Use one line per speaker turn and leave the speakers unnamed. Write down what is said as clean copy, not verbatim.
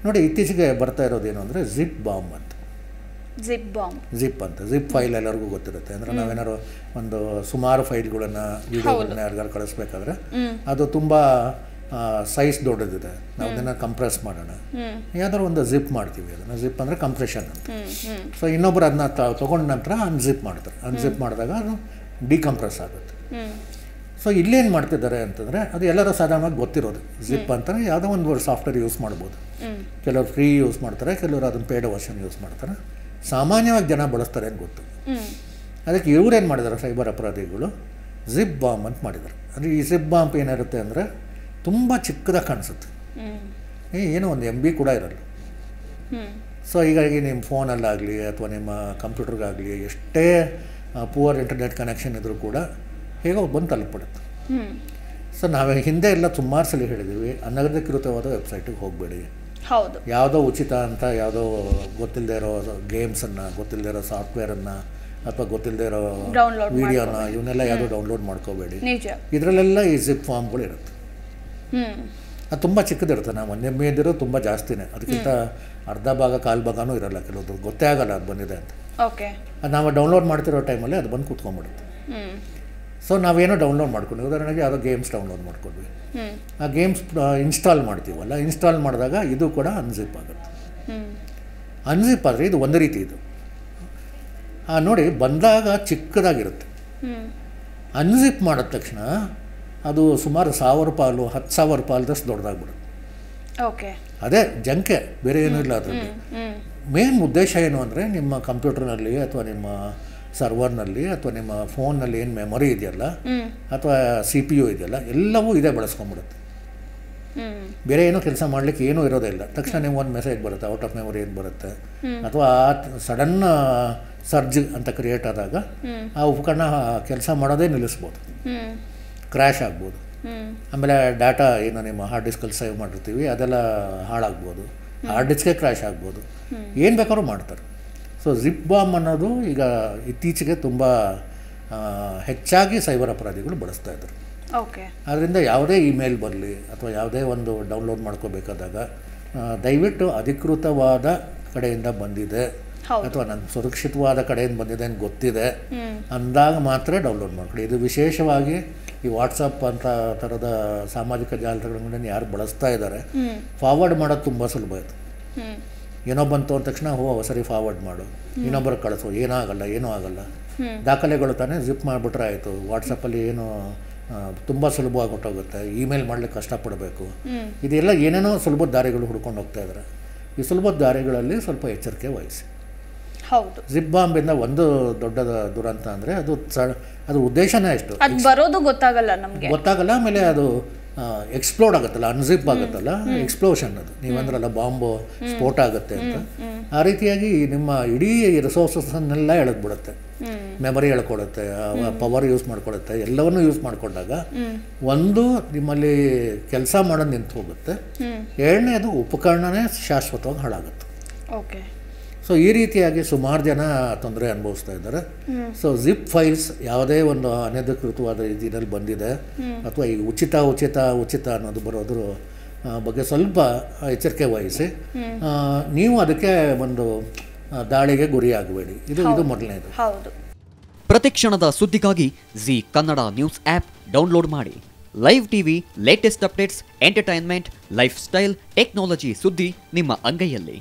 ನೋಡಿ ಇತ್ತೀಚೆಗೆ ಬರ್ತಾ ಇರೋದೇನು ಅಂದರೆ ಜಿಪ್ ಬಾಂಬ್ ಅಂತ. ಜಿಪ್ ಅಂತ ಜಿಪ್ ಫೈಲ್ ಎಲ್ಲರಿಗೂ ಗೊತ್ತಿರುತ್ತೆ. ಅಂದರೆ ನಾವೇನಾದ್ರು ಒಂದು ಸುಮಾರು ಫೈಲ್ಗಳನ್ನು ವಿಡಿಯೋಗಳನ್ನ ಯಾರಿಗಾರು ಕಳಿಸ್ಬೇಕಾದ್ರೆ ಅದು ತುಂಬ ಸೈಜ್ ದೊಡ್ಡದಿದೆ, ನಾವು ಅದನ್ನು ಕಂಪ್ರೆಸ್ ಮಾಡೋಣ, ಯಾವ್ದಾದ್ರು ಒಂದು ಜಿಪ್ ಮಾಡ್ತೀವಿ. ಅದನ್ನು ಜಿಪ್ ಅಂದರೆ ಕಂಪ್ರೆಷನ್ ಅಂತ. ಸೊ ಇನ್ನೊಬ್ರು ಅದನ್ನ ತೊಗೊಂಡ ನಂತರ ಅನ್ಜಿಪ್ ಮಾಡ್ತಾರೆ. ಅನ್ಜಿಪ್ ಮಾಡಿದಾಗ ಅದು ಡಿಕಂಪ್ರೆಸ್ ಆಗುತ್ತೆ. ಸೊ ಇಲ್ಲೇನು ಮಾಡ್ತಿದ್ದಾರೆ ಅಂತಂದರೆ ಅದು ಎಲ್ಲರೂ ಸಾಧಾರಣವಾಗಿ ಗೊತ್ತಿರೋದು. ಜಿಪ್ ಅಂತಲೇ ಯಾವುದೋ ಒಂದು ಸಾಫ್ಟ್ವೇರ್ ಯೂಸ್ ಮಾಡ್ಬೋದು. ಕೆಲವರು ಫ್ರೀ ಯೂಸ್ ಮಾಡ್ತಾರೆ, ಕೆಲವರು ಅದನ್ನು ಪೇಡ್ ವರ್ಷನ್ ಯೂಸ್ ಮಾಡ್ತಾರೆ. ಸಾಮಾನ್ಯವಾಗಿ ಜನ ಬಳಸ್ತಾರೆ ಅಂತ ಗೊತ್ತು. ಅದಕ್ಕೆ ಇವ್ರೇನು ಮಾಡಿದ್ದಾರೆ, ಸೈಬರ್ ಅಪರಾಧಿಗಳು ಜಿಪ್ ಬಾಂಬ್ ಅಂತ ಮಾಡಿದ್ದಾರೆ. ಅಂದರೆ ಈ ಜಿಪ್ ಬಾಂಬ್ ಏನಿರುತ್ತೆ ಅಂದರೆ ತುಂಬ ಚಿಕ್ಕದಾಗಿ ಕಾಣಿಸುತ್ತೆ, ಏನೋ ಒಂದು MB ಕೂಡ ಇರಲ್ಲ. ಸೊ ಹೀಗಾಗಿ ನಿಮ್ಮ ಫೋನಲ್ಲಾಗಲಿ ಅಥವಾ ನಿಮ್ಮ ಕಂಪ್ಯೂಟರ್ಗಾಗಲಿ ಎಷ್ಟೇ ಪೂವರ್ ಇಂಟರ್ನೆಟ್ ಕನೆಕ್ಷನ್ ಇದ್ದರೂ ಕೂಡ ಹೇಗೋ ಬಂದು ತಲುಪಿಬಿಡುತ್ತೆ. ಸೊ ನಾವು ಹಿಂದೆ ಎಲ್ಲ ಸುಮಾರು ಸಲ ಹೇಳಿದ್ದೀವಿ, ಅನಧಿಕೃತವಾದ ವೆಬ್ಸೈಟಿಗೆ ಹೋಗಬೇಡಿ.
ಹೌದು,
ಯಾವುದೋ ಉಚಿತ ಅಂತ ಯಾವುದೋ ಗೊತ್ತಿಲ್ಲದೆ ಇರೋ ಗೇಮ್ಸನ್ನು, ಗೊತ್ತಿಲ್ಲದೆ ಇರೋ ಸಾಫ್ಟ್ವೇರನ್ನು ಅಥವಾ ಗೊತ್ತಿಲ್ಲದೆ ಇರೋ ವಿಡಿಯೋನ ಇವನ್ನೆಲ್ಲ ಯಾವುದೋ ಡೌನ್ಲೋಡ್ ಮಾಡ್ಕೋಬೇಡಿ. ಇದರಲ್ಲೆಲ್ಲ ಈ ಜಿಪ್ ಫಾರ್ಮ್ಗಳು ಇರುತ್ತೆ. ಅದು ತುಂಬ ಚಿಕ್ಕದಿರುತ್ತೆ. ನಾವು 1 MB ಇದ್ದಿರೋ ತುಂಬ ಜಾಸ್ತಿನೇ, ಅದಕ್ಕಿಂತ ಅರ್ಧ ಭಾಗ ಕಾಲು ಭಾಗನೂ ಇರಲ್ಲ. ಕೆಲವೊಂದು ಗೊತ್ತೇ ಆಗಲ್ಲ ಅದು ಬಂದಿದೆ ಅಂತ. ಅದು ನಾವು ಡೌನ್ಲೋಡ್ ಮಾಡ್ತಿರೋ ಟೈಮಲ್ಲಿ ಅದು ಬಂದು ಕೂತ್ಕೊಂಡ್ಬಿಡುತ್ತೆ. ಸೊ ನಾವೇನೋ ಡೌನ್ಲೋಡ್ ಮಾಡ್ಕೊಂಡ್ವಿ, ಉದಾಹರಣೆಗೆ ಯಾವುದೋ ಗೇಮ್ಸ್ ಡೌನ್ಲೋಡ್ ಮಾಡ್ಕೊಂಡ್ವಿ, ಆ ಗೇಮ್ಸ್ ಇನ್ಸ್ಟಾಲ್ ಮಾಡ್ತೀವಲ್ಲ, ಇನ್ಸ್ಟಾಲ್ ಮಾಡಿದಾಗ ಇದು ಕೂಡ ಅನ್ಜಿಪ್ ಆಗುತ್ತೆ. ಅನ್ಜಿಪ್ ಆದರೆ ಇದು ಒಂದು ರೀತಿ. ಇದು ನೋಡಿ ಬಂದಾಗ ಚಿಕ್ಕದಾಗಿರುತ್ತೆ. ಅನ್ಜಿಪ್ ಮಾಡಿದ ತಕ್ಷಣ ಅದು ಸುಮಾರು 1000 ಪಾಲು 10,000 ಪಾಲದಷ್ಟು ದೊಡ್ಡದಾಗ್ಬಿಡುತ್ತೆ. ಅದೇ ಜಂಕೆ, ಬೇರೆ ಏನೂ ಇಲ್ಲ ಅದರಲ್ಲಿ. ಮೇನ್ ಉದ್ದೇಶ ಏನು ಅಂದರೆ ನಿಮ್ಮ ಕಂಪ್ಯೂಟರ್ನಲ್ಲಿ ಅಥವಾ ನಿಮ್ಮ ಸರ್ವರ್ನಲ್ಲಿ ಅಥವಾ ನಿಮ್ಮ ಫೋನ್ನಲ್ಲಿ ಏನು ಮೆಮೊರಿ ಇದೆಯಲ್ಲ ಅಥವಾ CPU ಇದೆಯಲ್ಲ, ಎಲ್ಲವೂ ಇದೇ ಬಳಸ್ಕೊಂಡ್ಬಿಡುತ್ತೆ. ಬೇರೆ ಏನೋ ಕೆಲಸ ಮಾಡಲಿಕ್ಕೆ ಏನೂ ಇರೋದೇ ಇಲ್ಲ. ತಕ್ಷಣ ನೀವು ಒಂದು ಮೆಸೇಜ್ ಬರುತ್ತೆ, ಔಟ್ ಆಫ್ ಮೆಮೊರಿ ಏನು ಬರುತ್ತೆ, ಅಥವಾ ಸಡನ್ ಸರ್ಜ್ ಅಂತ ಕ್ರಿಯೇಟ್ ಆದಾಗ ಆ ಉಪಕರಣ ಕೆಲಸ ಮಾಡೋದೇ ನಿಲ್ಲಿಸ್ಬೋದು, ಕ್ರ್ಯಾಶ್ ಆಗ್ಬೋದು. ಆಮೇಲೆ ಡಾಟಾ ಏನು ನಿಮ್ಮ ಹಾರ್ಡ್ ಡಿಸ್ಕಲ್ಲಿ ಸೇವ್ ಮಾಡಿರ್ತೀವಿ ಅದೆಲ್ಲ ಹಾಳಾಗ್ಬೋದು, ಹಾರ್ಡ್ ಡಿಸ್ಕೇ ಕ್ರ್ಯಾಶ್ ಆಗ್ಬೋದು, ಏನು ಬೇಕಾದ್ರೂ ಮಾಡ್ತಾರೆ. ಸೊ ಜಿಪ್ ಬಾಂಬ್ ಅನ್ನೋದು ಈಗ ಇತ್ತೀಚೆಗೆ ತುಂಬ ಹೆಚ್ಚಾಗಿ ಸೈಬರ್ ಅಪರಾಧಿಗಳು ಬಳಸ್ತಾ ಇದ್ದಾರೆ. ಆದ್ದರಿಂದ ಯಾವುದೇ ಇಮೇಲ್ ಬರಲಿ ಅಥವಾ ಯಾವುದೇ ಒಂದು ಡೌನ್ಲೋಡ್ ಮಾಡ್ಕೋಬೇಕಾದಾಗ ದಯವಿಟ್ಟು ಅಧಿಕೃತವಾದ ಕಡೆಯಿಂದ ಬಂದಿದೆ ಅಥವಾ ನನ್ನ ಸುರಕ್ಷಿತವಾದ ಕಡೆಯಿಂದ ಬಂದಿದೆ ಅಂತ ಗೊತ್ತಿದೆ ಅಂದಾಗ ಮಾತ್ರ ಡೌನ್ಲೋಡ್ ಮಾಡ್ಕೊಳ್ಳಿ. ಇದು ವಿಶೇಷವಾಗಿ ಈ ವಾಟ್ಸಪ್ ಅಂತ ಥರದ ಸಾಮಾಜಿಕ ಜಾಲತಾಣಗಳನ್ನು ಯಾರು ಬಳಸ್ತಾ ಇದ್ದಾರೆ, ಫಾರ್ವರ್ಡ್ ಮಾಡೋದು ತುಂಬ ಸುಲಭ ಆಯಿತು. ಏನೋ ಬಂತು ಅಂದ ತಕ್ಷಣ ಸರಿ ಫಾರ್ವರ್ಡ್ ಮಾಡು, ಇನ್ನೊಬ್ಬರಿಗೆ ಕಳಿಸು, ಏನೂ ಆಗಲ್ಲ. ದಾಖಲೆಗಳು ತಾನೇ ಜಿಪ್ ಮಾಡಿಬಿಟ್ರೆ ಆಯಿತು. ವಾಟ್ಸಪ್ಪಲ್ಲಿ ಏನು ತುಂಬ ಸುಲಭವಾಗಿ ಹೊಟ್ಟೋಗುತ್ತೆ, ಇಮೇಲ್ ಮಾಡಲಿಕ್ಕೆ ಕಷ್ಟಪಡಬೇಕು. ಇದೆಲ್ಲ ಏನೇನೋ ಸುಲಭದ ದಾರಿಗಳು ಹುಡ್ಕೊಂಡು ಹೋಗ್ತಾ ಇದ್ದಾರೆ. ಈ ಸುಲಭದ ದಾರಿಗಳಲ್ಲಿ ಸ್ವಲ್ಪ ಎಚ್ಚರಿಕೆ ವಹಿಸಿ. ಜಿಪ್ ಬಾಂಬಿಂದ ಒಂದು ದೊಡ್ಡ ದುರಂತ ಅಂದರೆ ಅದ್ರ ಉದ್ದೇಶನೇ ಎಷ್ಟು
ಬರೋದು ಗೊತ್ತಾಗಲ್ಲ. ಆಮೇಲೆ ಅದು
ಎಕ್ಸ್ಪ್ಲೋಡ್ ಆಗುತ್ತಲ್ಲ, ಅನ್ಜಿಪ್ ಆಗುತ್ತಲ್ಲ, ಎಕ್ಸ್ಪ್ಲೋಷನ್. ಅದು ನೀವಂದ್ರಲ್ಲ ಬಾಂಬು ಸ್ಫೋಟ ಆಗುತ್ತೆ ಅಂತ, ಆ ರೀತಿಯಾಗಿ ನಿಮ್ಮ ಇಡೀ ರಿಸೋರ್ಸಸ್ಸನ್ನೆಲ್ಲ ಎಳೆದ್ಬಿಡುತ್ತೆ. ಮೆಮೊರಿ ಎಳ್ಕೊಳುತ್ತೆ, ಪವರ್ ಯೂಸ್ ಮಾಡ್ಕೊಳುತ್ತೆ, ಎಲ್ಲವನ್ನೂ ಯೂಸ್ ಮಾಡಿಕೊಂಡಾಗ ಒಂದು ನಿಮ್ಮಲ್ಲಿ ಕೆಲಸ ಮಾಡೋದು ನಿಂತು ಹೋಗುತ್ತೆ, ಎರಡನೇದು ಉಪಕರಣನೇ ಶಾಶ್ವತವಾಗಿ ಹಾಳಾಗುತ್ತೆ. ಸೊ ಈ ರೀತಿಯಾಗಿ ಸುಮಾರು ಜನ ತೊಂದರೆ ಅನುಭವಿಸ್ತಾ ಇದ್ದಾರೆ. ಸೊ ಜಿಪ್ ಫೈಲ್ಸ್ ಯಾವುದೇ ಒಂದು ಅನಧಿಕೃತವಾದ ರೀತಿಯಲ್ಲಿ ಬಂದಿದೆ ಅಥವಾ ಈ ಉಚಿತ ಅನ್ನೋದು ಬರೋದ್ರ ಬಗ್ಗೆ ಸ್ವಲ್ಪ ಎಚ್ಚರಿಕೆ ವಹಿಸಿ. ನೀವು ಅದಕ್ಕೆ ಒಂದು ದಾಳಿಗೆ ಗುರಿಯಾಗಬೇಡಿ. ಇದು ಮೊದಲನೇದು.
ಪ್ರತಿಕ್ಷಣದ ಸುದ್ದಿಗಾಗಿ Zee Kannada news app download ಮಾಡಿ. Live TV, latest updates, entertainment, lifestyle, technology ಸುದ್ದಿ ನಿಮ್ಮ ಅಂಗೈಯಲ್ಲಿ.